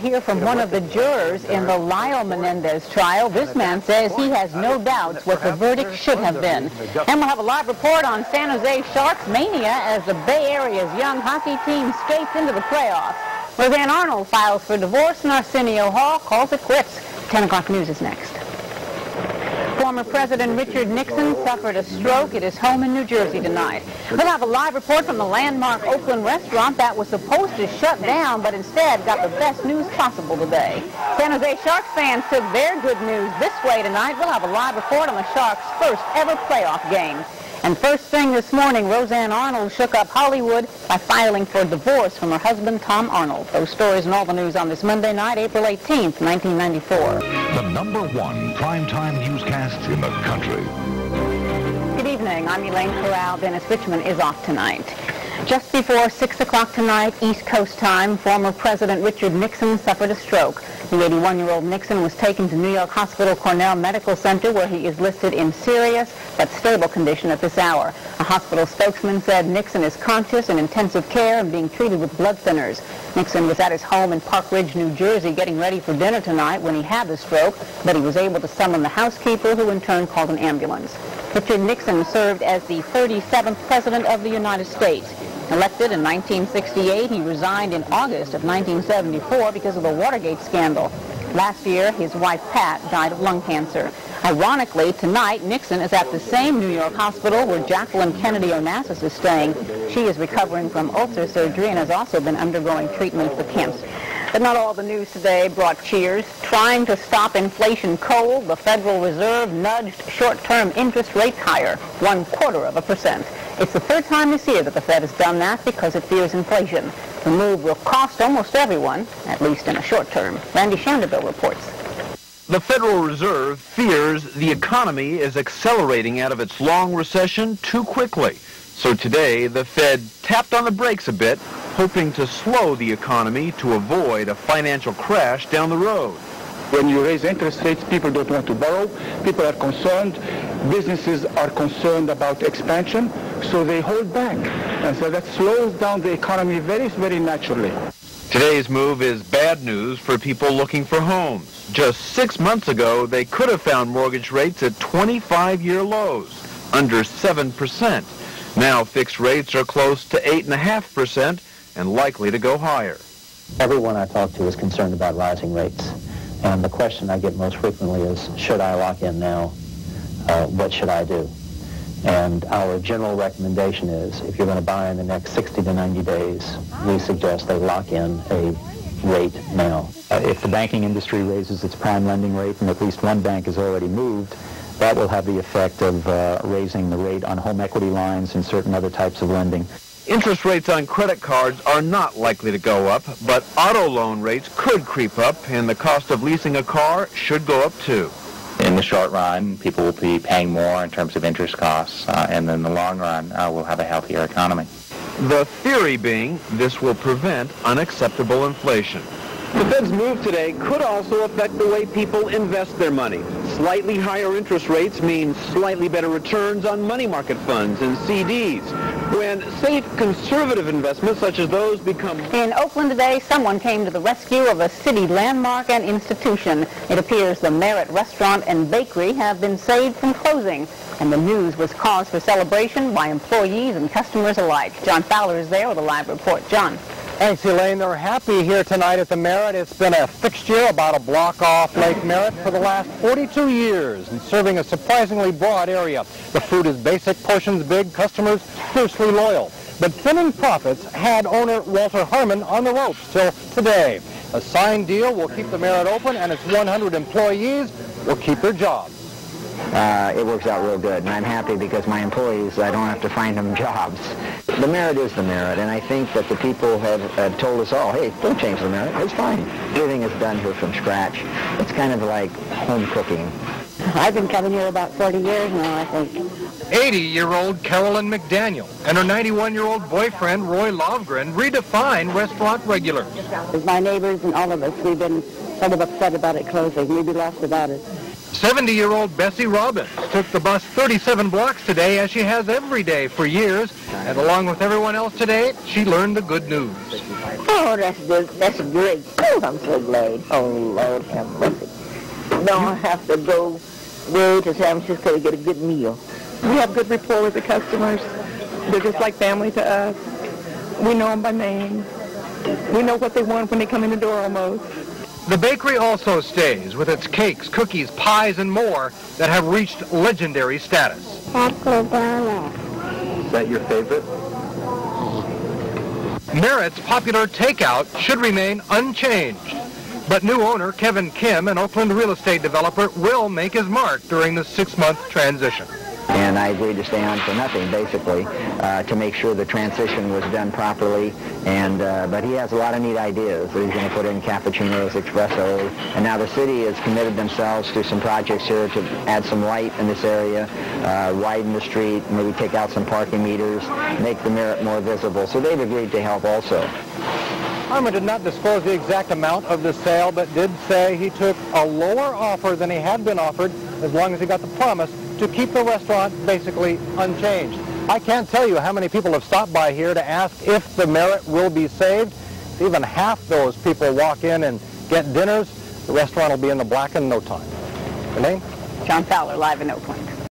hear from one of the jurors in the Lyle Menendez trial. This man says he has no doubts what the verdict should have been. And we'll have a live report on San Jose Sharks mania as the Bay Area's young hockey team skates into the playoffs. Roseanne Arnold files for divorce and Arsenio Hall calls it quits. 10 o'clock news is next. Former President Richard Nixon suffered a stroke at his home in New Jersey tonight. We'll have a live report from the landmark Oakland restaurant that was supposed to shut down, but instead got the best news possible today. San Jose Sharks fans took their good news this way tonight. We'll have a live report on the Sharks' first ever playoff game. And first thing this morning, Roseanne Arnold shook up Hollywood by filing for divorce from her husband, Tom Arnold. Those stories and all the news on this Monday night, April 18th, 1994. The #1 primetime newscast in the country. Good evening. I'm Elaine Corral. Dennis Richmond is off tonight. Just before 6 o'clock tonight, East Coast time, former President Richard Nixon suffered a stroke. The 81-year-old Nixon was taken to New York Hospital Cornell Medical Center, where he is listed in serious but stable condition at this hour. A hospital spokesman said Nixon is conscious in intensive care and being treated with blood thinners. Nixon was at his home in Park Ridge, New Jersey, getting ready for dinner tonight when he had the stroke, but he was able to summon the housekeeper, who in turn called an ambulance. Richard Nixon served as the 37th President of the United States. Elected in 1968, he resigned in August of 1974 because of the Watergate scandal. Last year, his wife, Pat, died of lung cancer. Ironically, tonight, Nixon is at the same New York hospital where Jacqueline Kennedy Onassis is staying. She is recovering from ulcer surgery and has also been undergoing treatment for cancer. But not all the news today brought cheers. Trying to stop inflation cold, the Federal Reserve nudged short-term interest rates higher, 0.25%. It's the third time this year that the Fed has done that because it fears inflation. The move will cost almost everyone, at least in the short term. Randy Shandobil reports. The Federal Reserve fears the economy is accelerating out of its long recession too quickly. So today, the Fed tapped on the brakes a bit, hoping to slow the economy to avoid a financial crash down the road. When you raise interest rates, people don't want to borrow. People are concerned. Businesses are concerned about expansion, so they hold back. And so that slows down the economy very, very naturally. Today's move is bad news for people looking for homes. Just 6 months ago, they could have found mortgage rates at 25-year lows, under 7%. Now fixed rates are close to 8.5% and likely to go higher. Everyone I talk to is concerned about rising rates. And the question I get most frequently is, should I lock in now? What should I do? And our general recommendation is, if you're going to buy in the next 60 to 90 days, we suggest they lock in a rate now. If the banking industry raises its prime lending rate, and at least one bank has already moved, that will have the effect of raising the rate on home equity lines and certain other types of lending. Interest rates on credit cards are not likely to go up, but auto loan rates could creep up, and the cost of leasing a car should go up too. In the short run, people will be paying more in terms of interest costs, and in the long run, we'll have a healthier economy. The theory being this will prevent unacceptable inflation. The Fed's move today could also affect the way people invest their money. Slightly higher interest rates mean slightly better returns on money market funds and CDs. When safe conservative investments such as those become... In Oakland today, someone came to the rescue of a city landmark and institution. It appears the Merritt Restaurant and Bakery have been saved from closing, and the news was cause for celebration by employees and customers alike. John Fowler is there with a live report. John. Thanks, Elaine. They're happy here tonight at the Merritt. It's been a fixture about a block off Lake Merritt for the last 42 years and serving a surprisingly broad area. The food is basic, portions big, customers fiercely loyal. But thinning profits had owner Walter Harmon on the ropes till today. A signed deal will keep the Merritt open, and its 100 employees will keep their jobs. It works out real good, and I'm happy because my employees, I don't have to find them jobs. The Merritt is the Merritt, and I think that the people have told us all, hey, don't change the Merritt, it's fine. Everything is done here from scratch. It's kind of like home cooking. I've been coming here about 40 years now, I think. 80-year-old Carolyn McDaniel and her 91-year-old boyfriend, Roy Lovgren, redefine restaurant regulars. My neighbors and all of us, we've been sort of upset about it closing. We'd be lost about it. 70-year-old Bessie Robbins took the bus 37 blocks today, as she has every day for years. And along with everyone else today, she learned the good news. Oh, that's good. That's great. Oh, I'm so glad. Oh, Lord have mercy. Don't have to go way to San Francisco to get a good meal. We have good rapport with the customers. They're just like family to us. We know them by name. We know what they want when they come in the door almost. The bakery also stays with its cakes, cookies, pies, and more that have reached legendary status. Is that your favorite? Merritt's popular takeout should remain unchanged. But new owner Kevin Kim, an Oakland real estate developer, will make his mark during the 6-month transition. And I agreed to stay on for nothing, basically, to make sure the transition was done properly. And but he has a lot of neat ideas. He's going to put in cappuccinos, espressos, and now the city has committed themselves to some projects here to add some light in this area, widen the street, maybe take out some parking meters, make the Merritt more visible. So they've agreed to help also. Harmon did not disclose the exact amount of the sale, but did say he took a lower offer than he had been offered as long as he got the promise to keep the restaurant basically unchanged. I can't tell you how many people have stopped by here to ask if the Merritt will be saved. If even half those people walk in and get dinners, the restaurant will be in the black in no time. Elaine? John Fowler, live in Oakland.